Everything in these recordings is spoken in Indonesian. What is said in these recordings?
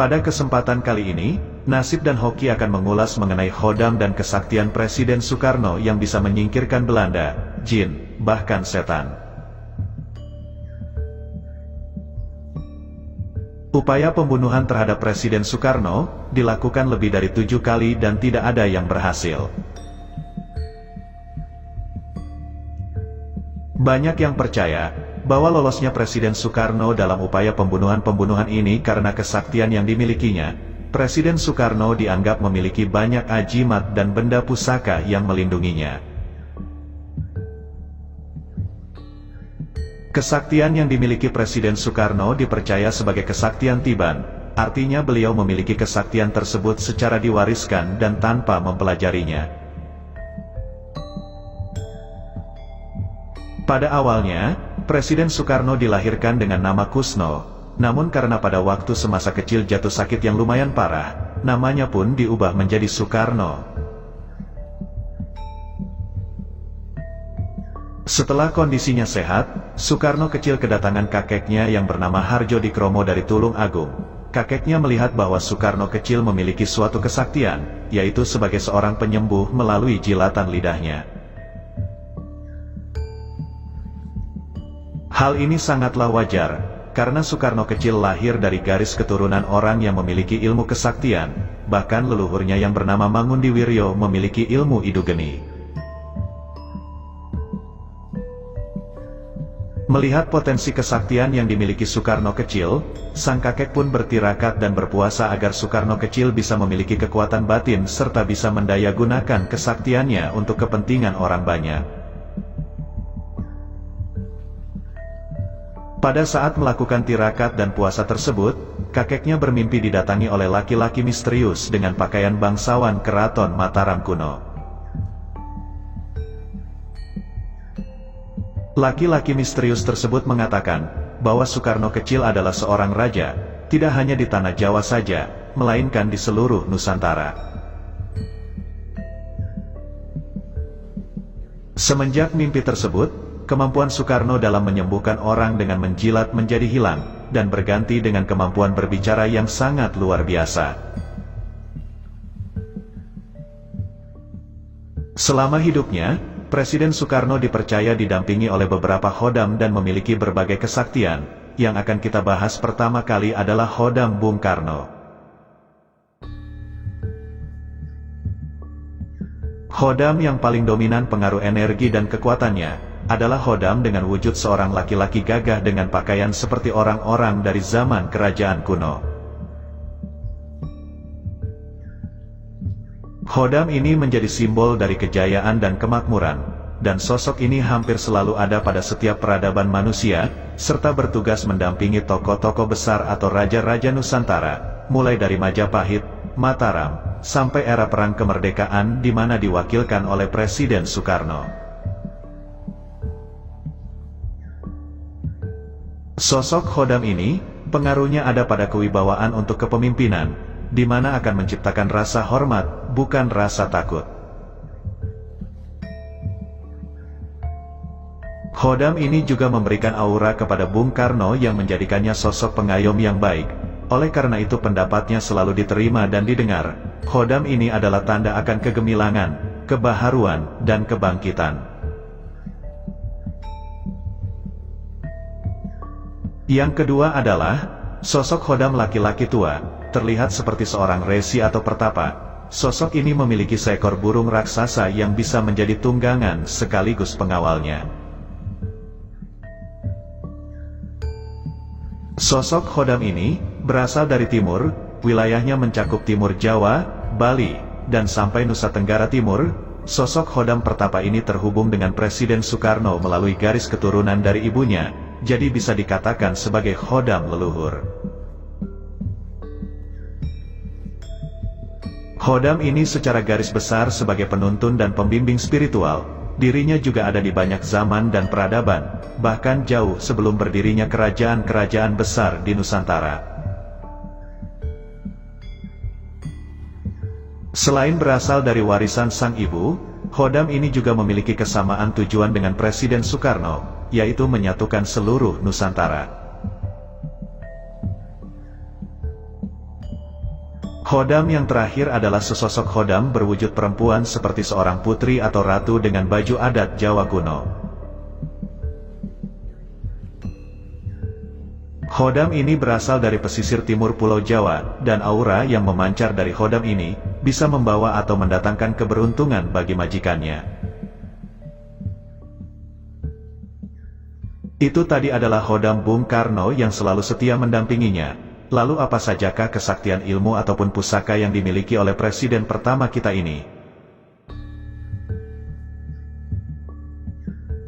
Pada kesempatan kali ini, Nasib dan Hoki akan mengulas mengenai khodam dan kesaktian Presiden Soekarno yang bisa menyingkirkan Belanda, jin, bahkan setan. Upaya pembunuhan terhadap Presiden Soekarno dilakukan lebih dari 7 kali dan tidak ada yang berhasil. Banyak yang percaya bahwa lolosnya Presiden Soekarno dalam upaya pembunuhan ini karena kesaktian yang dimilikinya. Presiden Soekarno dianggap memiliki banyak ajimat dan benda pusaka yang melindunginya. Kesaktian yang dimiliki Presiden Soekarno dipercaya sebagai kesaktian tiban, artinya beliau memiliki kesaktian tersebut secara diwariskan dan tanpa mempelajarinya. Pada awalnya, Presiden Soekarno dilahirkan dengan nama Kusno, namun karena pada waktu semasa kecil jatuh sakit yang lumayan parah, namanya pun diubah menjadi Soekarno. Setelah kondisinya sehat, Soekarno kecil kedatangan kakeknya yang bernama Harjo Dikromo dari Tulung Agung. Kakeknya melihat bahwa Soekarno kecil memiliki suatu kesaktian, yaitu sebagai seorang penyembuh melalui jilatan lidahnya. Hal ini sangatlah wajar, karena Soekarno kecil lahir dari garis keturunan orang yang memiliki ilmu kesaktian, bahkan leluhurnya yang bernama Mangundiwiryo memiliki ilmu idugeni. Melihat potensi kesaktian yang dimiliki Soekarno kecil, sang kakek pun bertirakat dan berpuasa agar Soekarno kecil bisa memiliki kekuatan batin serta bisa mendayagunakan kesaktiannya untuk kepentingan orang banyak. Pada saat melakukan tirakat dan puasa tersebut, kakeknya bermimpi didatangi oleh laki-laki misterius dengan pakaian bangsawan Keraton Mataram kuno. Laki-laki misterius tersebut mengatakan bahwa Soekarno kecil adalah seorang raja, tidak hanya di tanah Jawa saja, melainkan di seluruh Nusantara. Semenjak mimpi tersebut, kemampuan Soekarno dalam menyembuhkan orang dengan menjilat menjadi hilang, dan berganti dengan kemampuan berbicara yang sangat luar biasa. Selama hidupnya, Presiden Soekarno dipercaya didampingi oleh beberapa khodam dan memiliki berbagai kesaktian. Yang akan kita bahas pertama kali adalah khodam Bung Karno. Khodam yang paling dominan pengaruh energi dan kekuatannya adalah khodam dengan wujud seorang laki-laki gagah dengan pakaian seperti orang-orang dari zaman kerajaan kuno. Khodam ini menjadi simbol dari kejayaan dan kemakmuran, dan sosok ini hampir selalu ada pada setiap peradaban manusia, serta bertugas mendampingi tokoh-tokoh besar atau raja-raja Nusantara, mulai dari Majapahit, Mataram, sampai era Perang Kemerdekaan di mana diwakilkan oleh Presiden Soekarno. Sosok khodam ini, pengaruhnya ada pada kewibawaan untuk kepemimpinan, di mana akan menciptakan rasa hormat, bukan rasa takut. Khodam ini juga memberikan aura kepada Bung Karno yang menjadikannya sosok pengayom yang baik. Oleh karena itu pendapatnya selalu diterima dan didengar. Khodam ini adalah tanda akan kegemilangan, kebaharuan, dan kebangkitan. Yang kedua adalah sosok khodam laki-laki tua. Terlihat seperti seorang resi atau pertapa. Sosok ini memiliki seekor burung raksasa yang bisa menjadi tunggangan sekaligus pengawalnya. Sosok khodam ini berasal dari timur, wilayahnya mencakup timur Jawa, Bali, dan sampai Nusa Tenggara Timur. Sosok khodam pertapa ini terhubung dengan Presiden Soekarno melalui garis keturunan dari ibunya, jadi bisa dikatakan sebagai khodam leluhur. Khodam ini secara garis besar sebagai penuntun dan pembimbing spiritual. Dirinya juga ada di banyak zaman dan peradaban, bahkan jauh sebelum berdirinya kerajaan-kerajaan besar di Nusantara. Selain berasal dari warisan sang ibu, khodam ini juga memiliki kesamaan tujuan dengan Presiden Soekarno, yaitu menyatukan seluruh Nusantara. Khodam yang terakhir adalah sesosok khodam berwujud perempuan seperti seorang putri atau ratu dengan baju adat Jawa kuno. Khodam ini berasal dari pesisir timur Pulau Jawa, dan aura yang memancar dari khodam ini bisa membawa atau mendatangkan keberuntungan bagi majikannya. Itu tadi adalah khodam Bung Karno yang selalu setia mendampinginya. Lalu apa sajakah kesaktian ilmu ataupun pusaka yang dimiliki oleh presiden pertama kita ini?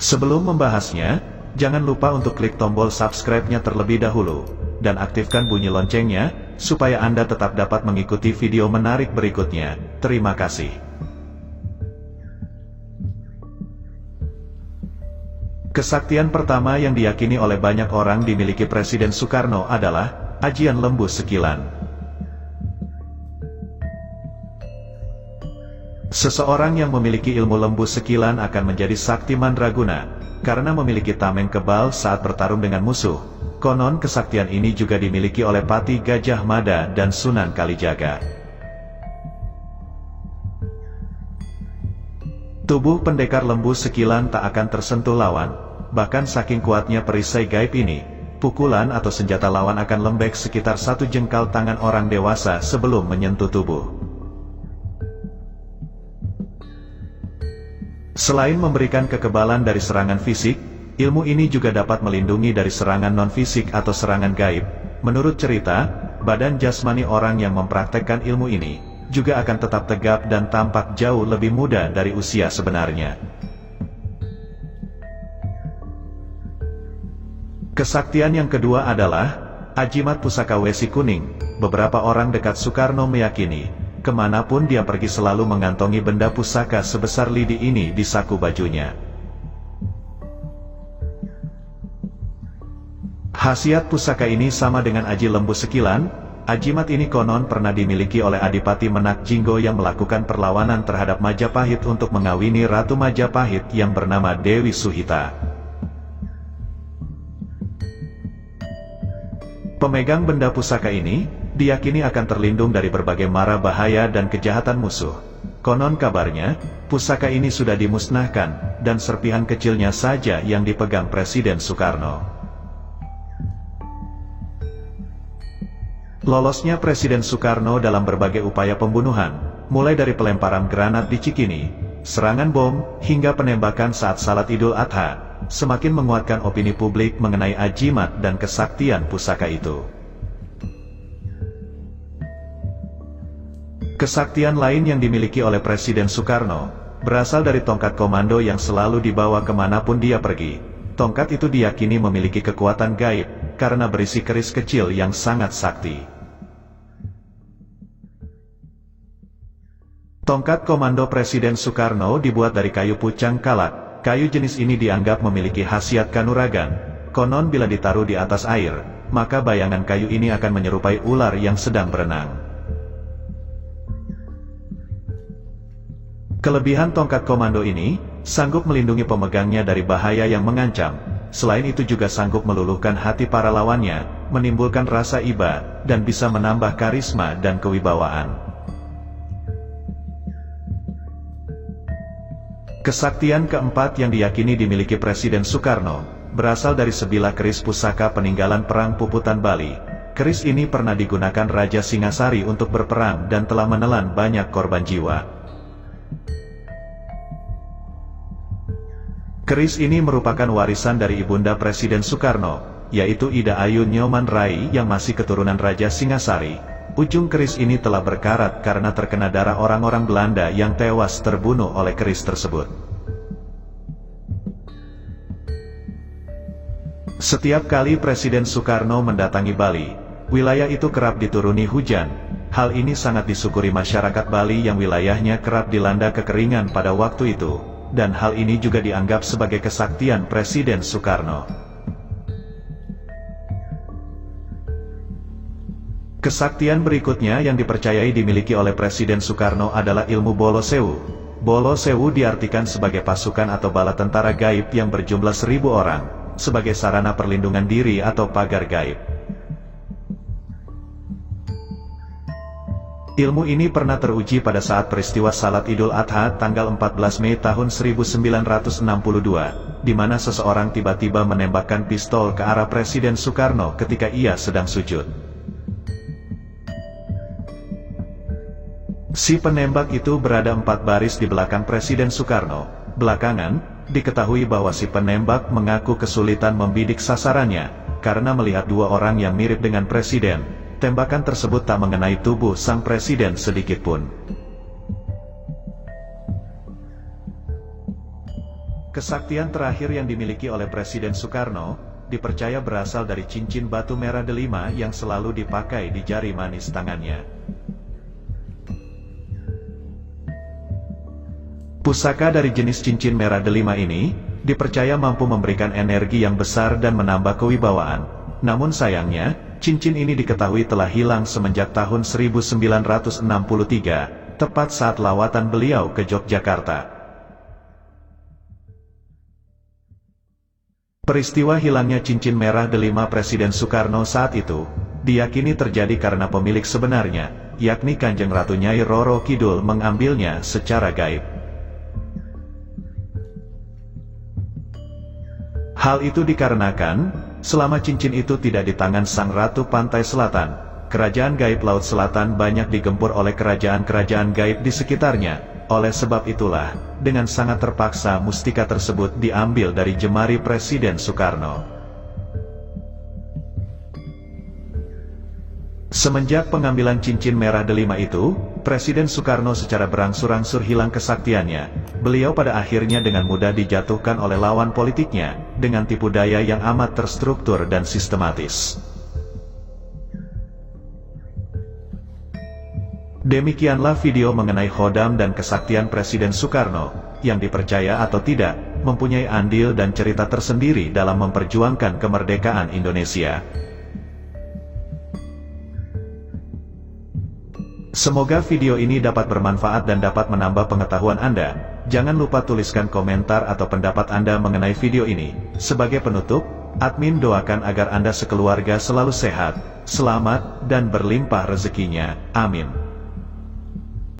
Sebelum membahasnya, jangan lupa untuk klik tombol subscribe-nya terlebih dahulu, dan aktifkan bunyi loncengnya, supaya Anda tetap dapat mengikuti video menarik berikutnya. Terima kasih. Kesaktian pertama yang diyakini oleh banyak orang dimiliki Presiden Soekarno adalah Ajian Lembu Sekilan. Seseorang yang memiliki ilmu lembu sekilan akan menjadi sakti mandraguna, karena memiliki tameng kebal saat bertarung dengan musuh. Konon kesaktian ini juga dimiliki oleh Pati Gajah Mada dan Sunan Kalijaga. Tubuh pendekar lembu sekilan tak akan tersentuh lawan, bahkan saking kuatnya perisai gaib ini, pukulan atau senjata lawan akan lembek sekitar 1 jengkal tangan orang dewasa sebelum menyentuh tubuh. Selain memberikan kekebalan dari serangan fisik, ilmu ini juga dapat melindungi dari serangan non-fisik atau serangan gaib. Menurut cerita, badan jasmani orang yang mempraktekkan ilmu ini juga akan tetap tegap dan tampak jauh lebih muda dari usia sebenarnya. Kesaktian yang kedua adalah Ajimat Pusaka Wesi Kuning. Beberapa orang dekat Soekarno meyakini, kemanapun dia pergi selalu mengantongi benda pusaka sebesar lidi ini di saku bajunya. Khasiat pusaka ini sama dengan Aji Lembu Sekilan. Ajimat ini konon pernah dimiliki oleh Adipati Menak Jinggo yang melakukan perlawanan terhadap Majapahit untuk mengawini Ratu Majapahit yang bernama Dewi Suhita. Pemegang benda pusaka ini diyakini akan terlindung dari berbagai mara bahaya dan kejahatan musuh. Konon kabarnya, pusaka ini sudah dimusnahkan, dan serpihan kecilnya saja yang dipegang Presiden Soekarno. Lolosnya Presiden Soekarno dalam berbagai upaya pembunuhan, mulai dari pelemparan granat di Cikini, serangan bom, hingga penembakan saat Salat Idul Adha, semakin menguatkan opini publik mengenai ajimat dan kesaktian pusaka itu. Kesaktian lain yang dimiliki oleh Presiden Soekarno berasal dari tongkat komando yang selalu dibawa kemanapun dia pergi. Tongkat itu diyakini memiliki kekuatan gaib, karena berisi keris kecil yang sangat sakti. Tongkat komando Presiden Soekarno dibuat dari kayu pucang kalak. Kayu jenis ini dianggap memiliki khasiat kanuragan. Konon bila ditaruh di atas air, maka bayangan kayu ini akan menyerupai ular yang sedang berenang. Kelebihan tongkat komando ini, sanggup melindungi pemegangnya dari bahaya yang mengancam. Selain itu juga sanggup meluluhkan hati para lawannya, menimbulkan rasa iba, dan bisa menambah karisma dan kewibawaan. Kesaktian keempat yang diyakini dimiliki Presiden Soekarno, berasal dari sebilah keris pusaka peninggalan Perang Puputan Bali. Keris ini pernah digunakan Raja Singasari untuk berperang dan telah menelan banyak korban jiwa. Keris ini merupakan warisan dari ibunda Presiden Soekarno, yaitu Ida Ayu Nyoman Rai yang masih keturunan Raja Singasari. Ujung keris ini telah berkarat karena terkena darah orang-orang Belanda yang tewas terbunuh oleh keris tersebut. Setiap kali Presiden Soekarno mendatangi Bali, wilayah itu kerap dituruni hujan. Hal ini sangat disyukuri masyarakat Bali yang wilayahnya kerap dilanda kekeringan pada waktu itu, dan hal ini juga dianggap sebagai kesaktian Presiden Soekarno. Kesaktian berikutnya yang dipercayai dimiliki oleh Presiden Soekarno adalah ilmu Bolo Sewu. Bolo Sewu diartikan sebagai pasukan atau bala tentara gaib yang berjumlah 1000 orang, sebagai sarana perlindungan diri atau pagar gaib. Ilmu ini pernah teruji pada saat peristiwa Salat Idul Adha tanggal 14 Mei tahun 1962, di mana seseorang tiba-tiba menembakkan pistol ke arah Presiden Soekarno ketika ia sedang sujud. Si penembak itu berada 4 baris di belakang Presiden Soekarno. Belakangan, diketahui bahwa si penembak mengaku kesulitan membidik sasarannya, karena melihat 2 orang yang mirip dengan Presiden. Tembakan tersebut tak mengenai tubuh sang presiden sedikitpun. Kesaktian terakhir yang dimiliki oleh Presiden Soekarno, dipercaya berasal dari cincin batu merah delima yang selalu dipakai di jari manis tangannya. Pusaka dari jenis cincin merah delima ini, dipercaya mampu memberikan energi yang besar dan menambah kewibawaan. Namun sayangnya, cincin ini diketahui telah hilang semenjak tahun 1963, tepat saat lawatan beliau ke Yogyakarta. Peristiwa hilangnya cincin merah delima Presiden Soekarno saat itu, diyakini terjadi karena pemilik sebenarnya, yakni Kanjeng Ratu Nyai Roro Kidul mengambilnya secara gaib. Hal itu dikarenakan, selama cincin itu tidak di tangan Sang Ratu Pantai Selatan, kerajaan gaib Laut Selatan banyak digempur oleh kerajaan-kerajaan gaib di sekitarnya. Oleh sebab itulah, dengan sangat terpaksa mustika tersebut diambil dari jemari Presiden Soekarno. Semenjak pengambilan cincin merah delima itu, Presiden Soekarno secara berangsur-angsur hilang kesaktiannya. Beliau pada akhirnya dengan mudah dijatuhkan oleh lawan politiknya, dengan tipu daya yang amat terstruktur dan sistematis. Demikianlah video mengenai Khodam dan kesaktian Presiden Soekarno, yang dipercaya atau tidak, mempunyai andil dan cerita tersendiri dalam memperjuangkan kemerdekaan Indonesia. Semoga video ini dapat bermanfaat dan dapat menambah pengetahuan Anda. Jangan lupa tuliskan komentar atau pendapat Anda mengenai video ini. Sebagai penutup, admin doakan agar Anda sekeluarga selalu sehat, selamat, dan berlimpah rezekinya. Amin.